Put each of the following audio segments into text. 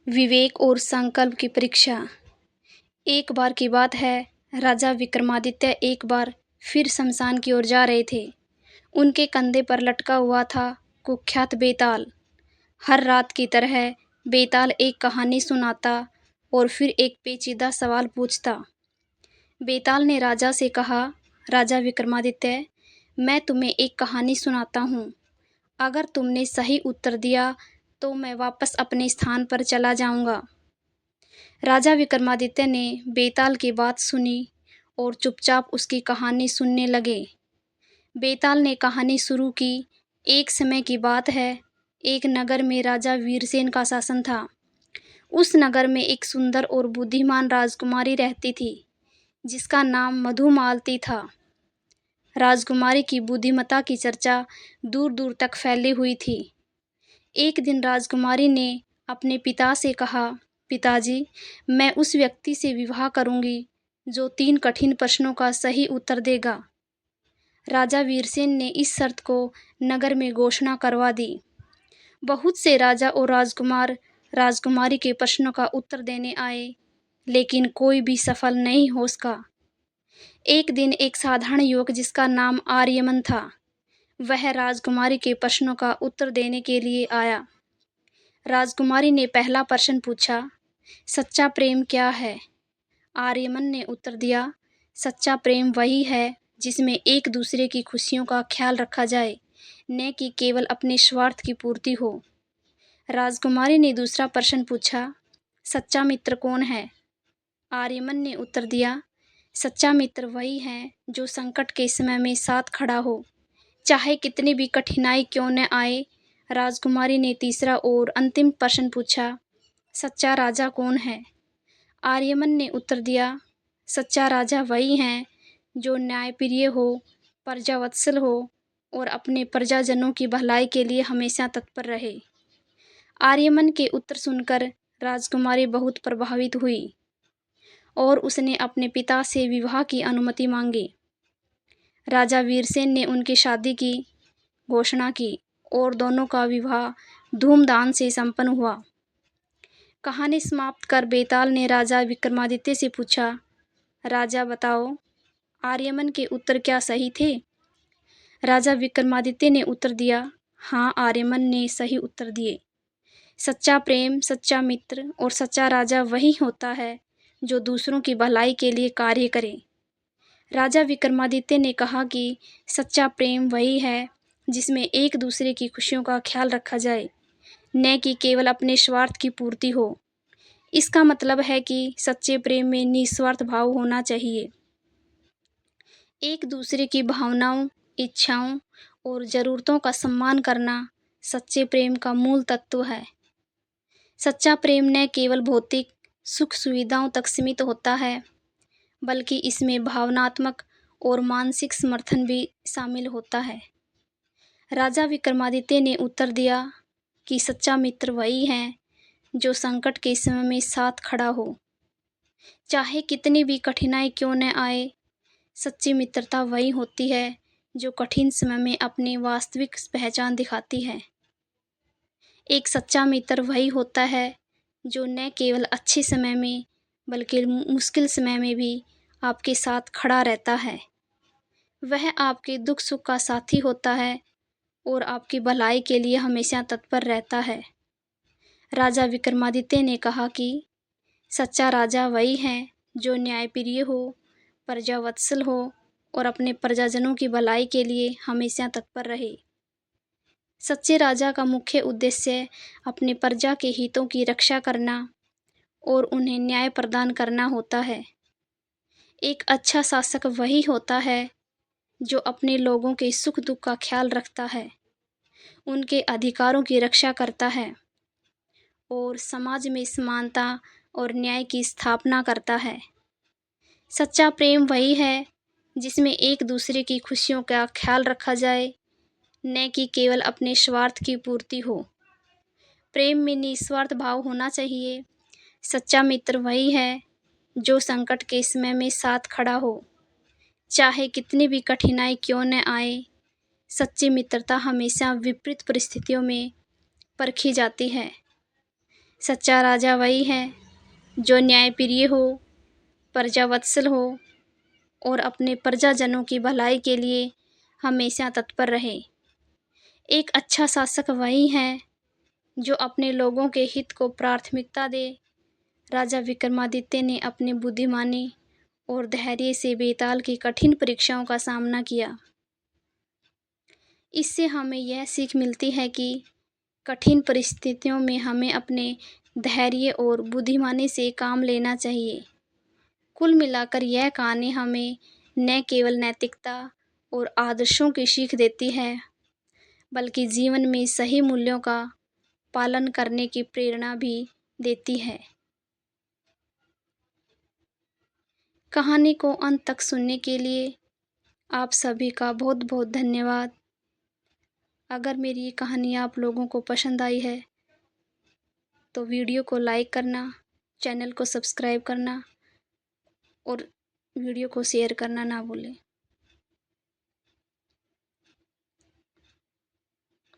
विवेक और संकल्प की परीक्षा। एक बार की बात है, राजा विक्रमादित्य एक बार फिर शमशान की ओर जा रहे थे। उनके कंधे पर लटका हुआ था कुख्यात बेताल। हर रात की तरह बेताल एक कहानी सुनाता और फिर एक पेचीदा सवाल पूछता। बेताल ने राजा से कहा, राजा विक्रमादित्य, मैं तुम्हें एक कहानी सुनाता हूँ। अगर तुमने सही उत्तर दिया तो मैं वापस अपने स्थान पर चला जाऊंगा। राजा विक्रमादित्य ने बेताल की बात सुनी और चुपचाप उसकी कहानी सुनने लगे। बेताल ने कहानी शुरू की। एक समय की बात है, एक नगर में राजा वीरसेन का शासन था। उस नगर में एक सुंदर और बुद्धिमान राजकुमारी रहती थी, जिसका नाम मधुमालती था। राजकुमारी की बुद्धिमत्ता की चर्चा दूर दूर तक फैली हुई थी। एक दिन राजकुमारी ने अपने पिता से कहा, पिताजी, मैं उस व्यक्ति से विवाह करूंगी जो 3 कठिन प्रश्नों का सही उत्तर देगा। राजा वीरसेन ने इस शर्त को नगर में घोषणा करवा दी। बहुत से राजा और राजकुमार राजकुमारी के प्रश्नों का उत्तर देने आए, लेकिन कोई भी सफल नहीं हो सका। एक दिन एक साधारण युवक जिसका नाम आर्यमन था, वह राजकुमारी के प्रश्नों का उत्तर देने के लिए आया। राजकुमारी ने पहला प्रश्न पूछा, सच्चा प्रेम क्या है? आर्यमन ने उत्तर दिया, सच्चा प्रेम वही है जिसमें एक दूसरे की खुशियों का ख्याल रखा जाए, न कि केवल अपने स्वार्थ की पूर्ति हो। राजकुमारी ने दूसरा प्रश्न पूछा, सच्चा मित्र कौन है? आर्यमन ने उत्तर दिया, सच्चा मित्र वही है जो संकट के समय में साथ खड़ा हो, चाहे कितनी भी कठिनाई क्यों न आए। राजकुमारी ने तीसरा और अंतिम प्रश्न पूछा, सच्चा राजा कौन है? आर्यमन ने उत्तर दिया, सच्चा राजा वही है जो न्यायप्रिय हो, प्रजावत्सल हो और अपने प्रजाजनों की भलाई के लिए हमेशा तत्पर रहे। आर्यमन के उत्तर सुनकर राजकुमारी बहुत प्रभावित हुई और उसने अपने पिता से विवाह की अनुमति मांगी। राजा वीरसेन ने उनकी शादी की घोषणा की और दोनों का विवाह धूमधाम से संपन्न हुआ। कहानी समाप्त कर बेताल ने राजा विक्रमादित्य से पूछा, राजा बताओ, आर्यमन के उत्तर क्या सही थे? राजा विक्रमादित्य ने उत्तर दिया, हाँ, आर्यमन ने सही उत्तर दिए। सच्चा प्रेम, सच्चा मित्र और सच्चा राजा वही होता है जो दूसरों की भलाई के लिए कार्य करे। राजा विक्रमादित्य ने कहा कि सच्चा प्रेम वही है जिसमें एक दूसरे की खुशियों का ख्याल रखा जाए, न कि केवल अपने स्वार्थ की पूर्ति हो। इसका मतलब है कि सच्चे प्रेम में निस्वार्थ भाव होना चाहिए। एक दूसरे की भावनाओं, इच्छाओं और ज़रूरतों का सम्मान करना सच्चे प्रेम का मूल तत्व है। सच्चा प्रेम न केवल भौतिक सुख सुविधाओं तक सीमित होता है, बल्कि इसमें भावनात्मक और मानसिक समर्थन भी शामिल होता है। राजा विक्रमादित्य ने उत्तर दिया कि सच्चा मित्र वही है जो संकट के समय में साथ खड़ा हो, चाहे कितनी भी कठिनाई क्यों न आए। सच्ची मित्रता वही होती है जो कठिन समय में अपनी वास्तविक पहचान दिखाती है। एक सच्चा मित्र वही होता है जो न केवल अच्छे समय में बल्कि मुश्किल समय में भी आपके साथ खड़ा रहता है। वह आपके दुख सुख का साथी होता है और आपकी भलाई के लिए हमेशा तत्पर रहता है। राजा विक्रमादित्य ने कहा कि सच्चा राजा वही है जो न्यायप्रिय हो, प्रजावत्सल हो और अपने प्रजाजनों की भलाई के लिए हमेशा तत्पर रहे। सच्चे राजा का मुख्य उद्देश्य अपने प्रजा के हितों की रक्षा करना और उन्हें न्याय प्रदान करना होता है। एक अच्छा शासक वही होता है जो अपने लोगों के सुख दुख का ख्याल रखता है, उनके अधिकारों की रक्षा करता है और समाज में समानता और न्याय की स्थापना करता है। सच्चा प्रेम वही है जिसमें एक दूसरे की खुशियों का ख्याल रखा जाए, न कि केवल अपने स्वार्थ की पूर्ति हो। प्रेम में निस्वार्थ भाव होना चाहिए। सच्चा मित्र वही है जो संकट के समय में साथ खड़ा हो, चाहे कितनी भी कठिनाई क्यों न आए। सच्ची मित्रता हमेशा विपरीत परिस्थितियों में परखी जाती है। सच्चा राजा वही है जो न्यायप्रिय हो, प्रजावत्सल हो और अपने प्रजाजनों की भलाई के लिए हमेशा तत्पर रहे। एक अच्छा शासक वही है जो अपने लोगों के हित को प्राथमिकता दे। राजा विक्रमादित्य ने अपनी बुद्धिमानी और धैर्य से बेताल की कठिन परीक्षाओं का सामना किया। इससे हमें यह सीख मिलती है कि कठिन परिस्थितियों में हमें अपने धैर्य और बुद्धिमानी से काम लेना चाहिए। कुल मिलाकर यह कहानी हमें न केवल नैतिकता और आदर्शों की सीख देती है, बल्कि जीवन में सही मूल्यों का पालन करने की प्रेरणा भी देती है। कहानी को अंत तक सुनने के लिए आप सभी का बहुत बहुत धन्यवाद। अगर मेरी ये कहानी आप लोगों को पसंद आई है तो वीडियो को लाइक करना, चैनल को सब्सक्राइब करना और वीडियो को शेयर करना ना भूलें।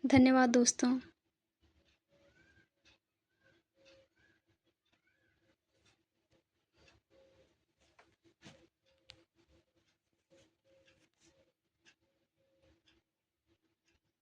धन्यवाद दोस्तों।